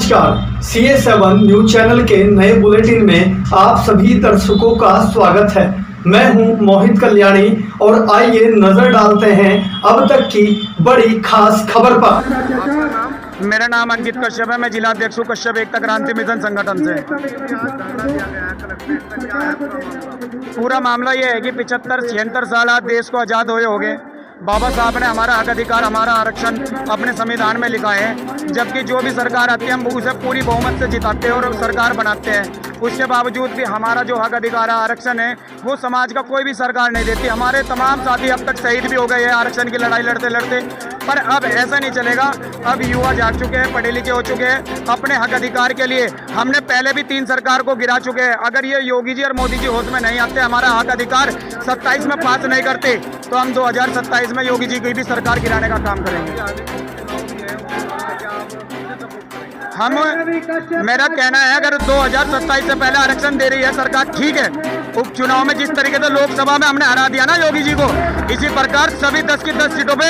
नमस्कार, CA7 news channel के नए बुलेटिन में आप सभी दर्शकों का स्वागत है। मैं हूं मोहित कल्याणी और आइए नजर डालते हैं अब तक की बड़ी खास खबर पर। मेरा नाम अंकित कश्यप है। मैं जिला अध्यक्ष हूँ कश्यप एकता क्रांति मिशन संगठन से। पूरा मामला ये है कि 75-76 साल आज देश को आज़ाद हुए हो गए। बाबा साहब ने हमारा हक अधिकार, हमारा आरक्षण अपने संविधान में लिखा है। जबकि जो भी सरकार आती है हम उसे पूरी बहुमत से जिताते हैं और सरकार बनाते हैं। उसके बावजूद भी हमारा जो हक अधिकार आरक्षण है वो समाज का कोई भी सरकार नहीं देती। हमारे तमाम साथी अब तक शहीद भी हो गए हैं आरक्षण की लड़ाई लड़ते लड़ते। पर अब ऐसा नहीं चलेगा। अब युवा जाग चुके हैं, पढ़े लिखे हो चुके हैं। अपने हक अधिकार के लिए हमने पहले भी 3 सरकार को गिरा चुके हैं। अगर ये योगी जी और मोदी जी होश में नहीं आते, हमारा हक अधिकार 27 में पास नहीं करते, तो हम 2027 में योगी जी की भी सरकार गिराने का काम करेंगे। मेरा कहना है अगर 2027 से पहले आरक्षण दे रही है सरकार, ठीक है। उपचुनाव में जिस तरीके से लोकसभा में हमने हरा दिया ना योगी जी को, इसी प्रकार सभी 10 की 10 सीटों पे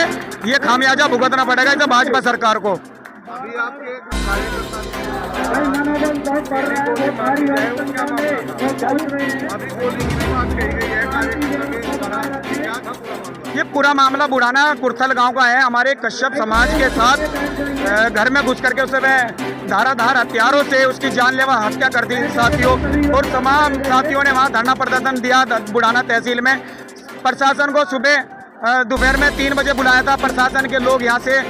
ये खामियाजा भुगतना पड़ेगा इसे भाजपा सरकार को। अभी आपके ये पूरा मामला बुढ़ाना कुर्थल गांव का है। हमारे कश्यप समाज के साथ घर में घुस करके उसे धाराधार हथियारों से उसकी जानलेवा हत्या कर दी साथियों। और तमाम साथियों ने वहां धरना प्रदर्शन दिया बुढ़ाना तहसील में। प्रशासन को सुबह दोपहर में 3 बजे बुलाया था। प्रशासन के लोग यहाँ से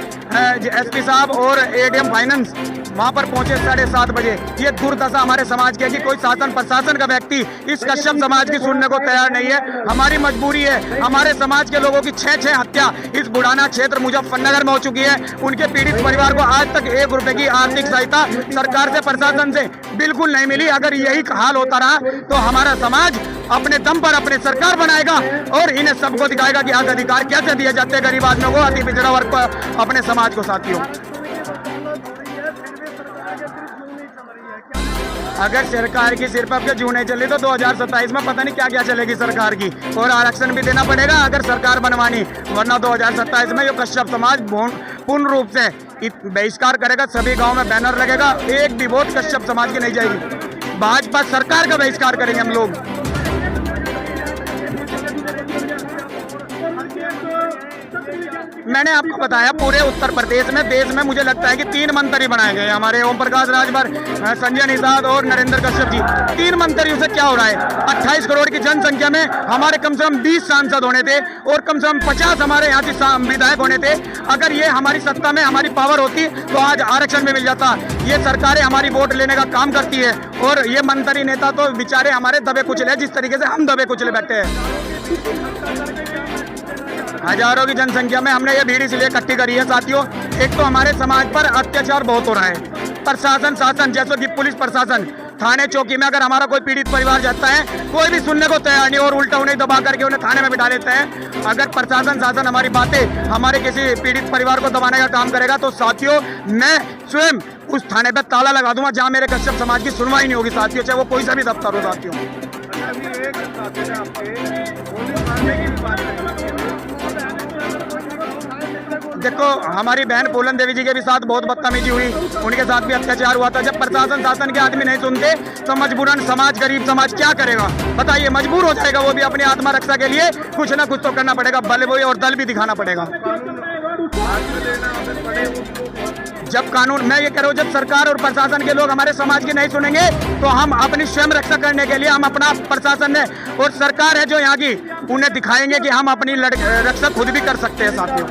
SP साहब और ADM फाइनेंस वहाँ पर पहुंचे 7:30 बजे। ये दुर्दशा हमारे समाज की है कि कोई शासन प्रशासन का व्यक्ति इस कश्यप समाज की सुनने को तैयार नहीं है। हमारी मजबूरी है। हमारे समाज के लोगों की 6 हत्या इस बुढ़ाना क्षेत्र मुजफ्फरनगर में हो चुकी है। उनके पीड़ित परिवार को आज तक 1 रुपए की आर्थिक सहायता सरकार से, प्रशासन से बिल्कुल नहीं मिली। अगर यही हाल होता रहा तो हमारा समाज अपने दम पर अपने सरकार बनाएगा और इन्हें सबको दिखाएगा कि हक अधिकार कैसे दिए जाते हैं गरीब आदमियों को, अति पिछड़ा वर्ग को, अपने समाज को। साथियों, अगर सरकार की सिर्फ अब के जू नहीं चली तो 2027 में पता नहीं क्या क्या चलेगी सरकार की। और आरक्षण भी देना पड़ेगा अगर सरकार बनवानी, वरना 2027 में ये कश्यप समाज पूर्ण रूप से बहिष्कार करेगा। सभी गांव में बैनर लगेगा, एक भी वोट कश्यप समाज की नहीं जाएगी। भाजपा सरकार का बहिष्कार करेंगे हम लोग। मैंने आपको बताया पूरे उत्तर प्रदेश में, देश में मुझे लगता है कि 3 मंत्री बनाए गए हमारे ओम प्रकाश राजभर, संजय निषाद और नरेंद्र कश्यप जी। 3 मंत्रियों से क्या हो रहा है? 28 करोड़ की जनसंख्या में हमारे कम से कम 20 सांसद होने थे और कम से कम 50 हमारे यहाँ से विधायक होने थे। अगर ये हमारी सत्ता में हमारी पावर होती तो आज आरक्षण भी मिल जाता। ये सरकारें हमारी वोट लेने का काम करती है और ये मंत्री नेता तो बेचारे हमारे दबे कुचले, जिस तरीके से हम दबे कुचले बैठे हैं। हजारों की जनसंख्या में हमने ये भीड़ इसलिए इकट्ठी करी है साथियों। एक तो हमारे समाज पर अत्याचार बहुत हो रहा है। प्रशासन, शासन जैसे कि पुलिस प्रशासन, थाने चौकी में अगर हमारा कोई पीड़ित परिवार जाता है, कोई भी सुनने को तैयार नहीं और उल्टा उन्हें दबा करके उन्हें थाने में बिठा लेते हैं। अगर प्रशासन, शासन हमारी बातें हमारे किसी पीड़ित परिवार को दबाने का काम करेगा तो साथियों मैं स्वयं उस थाने पर ताला लगा दूंगा जहाँ मेरे कश्यप समाज की सुनवाई नहीं होगी साथियों, चाहे वो कोई सा भी दफ्तर हो साथियों। देखो, हमारी बहन पूलन देवी जी के भी साथ बहुत बदतमीजी हुई, उनके साथ भी अत्याचार हुआ था। जब प्रशासन, शासन के आदमी नहीं सुनते तो मजबूरन समाज, गरीब समाज क्या करेगा बताइए? मजबूर हो जाएगा वो भी। अपनी आत्मा रक्षा के लिए कुछ ना कुछ तो करना पड़ेगा, बल भी और दल भी दिखाना पड़ेगा। जब कानून, मैं ये कह रहा हूँ, जब सरकार और प्रशासन के लोग हमारे समाज की नहीं सुनेंगे तो हम अपनी स्वयं रक्षा करने के लिए हम अपना प्रशासन है और सरकार है जो यहाँ की, उन्हें दिखाएंगे कि हम अपनी रक्षा खुद भी कर सकते हैं साथियों।